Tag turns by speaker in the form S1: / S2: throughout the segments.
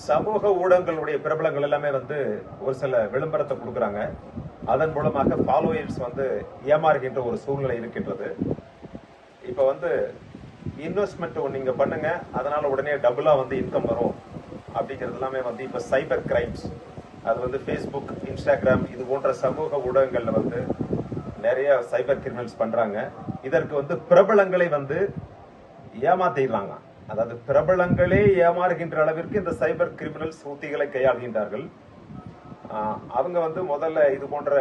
S1: சமூக ஊடகங்களுடைய பிரபலங்கள் எல்லாமே ஒரு சில விளம்பரத்தை கொடுக்குறாங்க. அதன் மூலமாக ஃபாலோயர்ஸ் ஏமாறுகின்ற ஒரு சூழ்நிலை இருக்கின்றது. இப்ப இன்வெஸ்ட்மெண்ட் நீங்க பண்ணுங்க, அதனால உடனே டபுளா இன்கம் வரும் அப்படிங்கிறது எல்லாமே இப்ப சைபர் கிரைம்ஸ், அது ஃபேஸ்புக், இன்ஸ்டாகிராம் இது போன்ற சமூக ஊடகங்கள்ல நிறைய சைபர் கிரிமினல்ஸ் பண்றாங்க. இதற்கு பிரபலங்களை ஏமாத்திடுறாங்க. அதாவது பிரபலங்களே ஏமாறுகின்ற அளவிற்கு இந்த சைபர் கிரிமினல்ஸ் உத்திகளை கையாளுகின்றார்கள். அவங்க முதல்ல இது போன்ற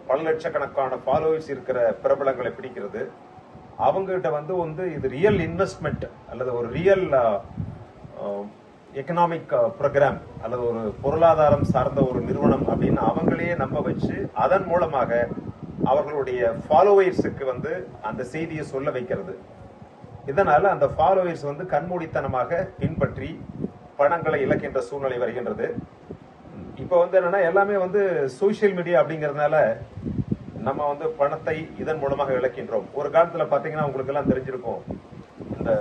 S1: பல லட்சக்கணக்கான ஃபாலோவர்ஸ் இருக்கிற பிரபலங்களை பிடிக்கிறது. அவங்ககிட்ட இது ரியல் இன்வெஸ்ட்மெண்ட் அல்லது ஒரு ரியல் எக்கனாமிக் ப்ரோக்ராம் அல்லது ஒரு பொருளாதாரம் சார்ந்த ஒரு நிறுவனம் அப்படின்னு அவங்களையே நம்ப வச்சு அதன் மூலமாக அவர்களுடைய ஃபாலோவர்ஸுக்கு அந்த செய்தியை சொல்ல வைக்கிறது. இதனால அந்த ஃபாலோவர்ஸ் கண்மூடித்தனமாக பின்பற்றி பணங்களை இழக்கின்ற சூழ்நிலை வருகின்றது. இப்ப என்னன்னா எல்லாமே சோசியல் மீடியா அப்படிங்கறதுனால நம்ம பணத்தை இதன் மூலமாக இழக்கின்றோம். ஒரு காலத்துல பாத்தீங்கன்னா உங்களுக்கு எல்லாம் தெரிஞ்சிருக்கும், இந்த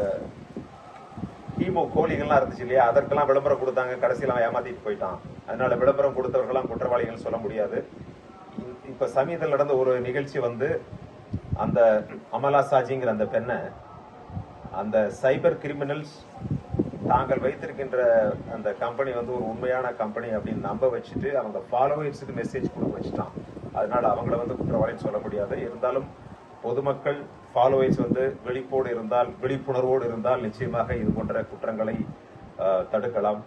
S1: ஹீமோ கோழிகள்லாம் இருந்துச்சு இல்லையா, அதற்கெல்லாம் விளம்பரம் கொடுத்தாங்க, கடைசியெல்லாம் ஏமாத்திட்டு போயிட்டான். அதனால விளம்பரம் கொடுத்தவர்கள்லாம் குற்றவாளிகள் சொல்ல முடியாது. இப்ப சமீபத்தில் நடந்த ஒரு நிகழ்ச்சி அந்த அமலா சாஜிங்கிற அந்த பெண்ணை அந்த சைபர் கிரிமினல்ஸ் தாங்கள் வைத்திருக்கின்ற அந்த கம்பெனி ஒரு உண்மையான கம்பெனி அப்படின்னு நம்ப வச்சுட்டு அவங்க ஃபாலோவர்ஸுக்கு மெசேஜ் கொடுக்க வச்சுட்டான். அதனால அவங்கள குற்றவாளின்னு சொல்ல முடியாது. இருந்தாலும் பொதுமக்கள் ஃபாலோவர்ஸ் விழிப்புணர்வோடு இருந்தால் நிச்சயமாக இது போன்ற குற்றங்களை தடுக்கலாம்.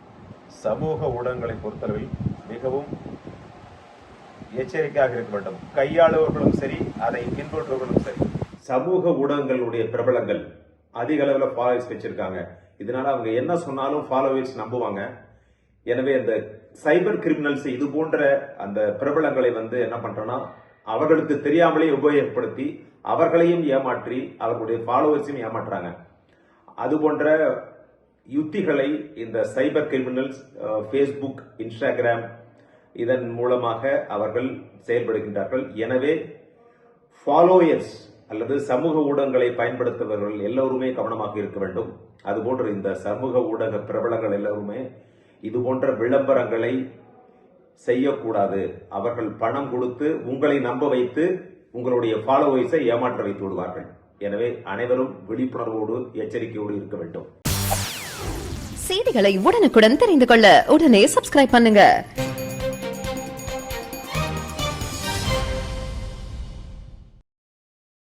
S1: சமூக ஊடகங்களை பொறுத்தளவில் மிகவும் எச்சரிக்கையாக இருக்க வேண்டும். கையாளுவர்களும் சரி, அதை பின்பற்றுவர்களும் சரி. சமூக ஊடகங்களுடைய பிரபலங்கள் அதிக அளவில் ஃபாலோவர்ஸ் வச்சிருக்காங்க. இதனால அவங்க என்ன சொன்னாலும் ஃபாலோவர்ஸ் நம்புவாங்க. எனவே அந்த சைபர் கிரிமினல்ஸ் இது போன்ற அந்த பிரபலங்களை என்ன பண்றோம்னா அவர்களுக்கு தெரியாமலே உபயோகப்படுத்தி அவர்களையும் ஏமாற்றி அவர்களுடைய ஃபாலோவர்ஸையும் ஏமாற்றுறாங்க. அது போன்ற யுத்திகளை இந்த சைபர் கிரிமினல்ஸ் ஃபேஸ்புக், இன்ஸ்டாகிராம் இதன் மூலமாக அவர்கள் செயல்படுகின்றார்கள். எனவே ஃபாலோயர்ஸ் அல்லது சமூக ஊடகங்களை பயன்படுத்துபவர்கள் எல்லோருமே கவனமாக இருக்க வேண்டும். அதுபோன்று இந்த சமூக ஊடக பிரபலங்கள் எல்லோருமே இது போன்ற விளம்பரங்களை செய்யக்கூடாது. அவர்கள் பணம் கொடுத்து உங்களை நம்ப வைத்து உங்களுடைய ஃபாலோவர்ஸை ஏமாற்ற வைத்து விடுவார்கள். எனவே அனைவரும் விழிப்புணர்வோடு எச்சரிக்கையோடு இருக்க வேண்டும்.
S2: செய்திகளை உடனுக்குடன் தெரிந்து கொள்ள உடனே சப்ஸ்கிரைப் பண்ணுங்க.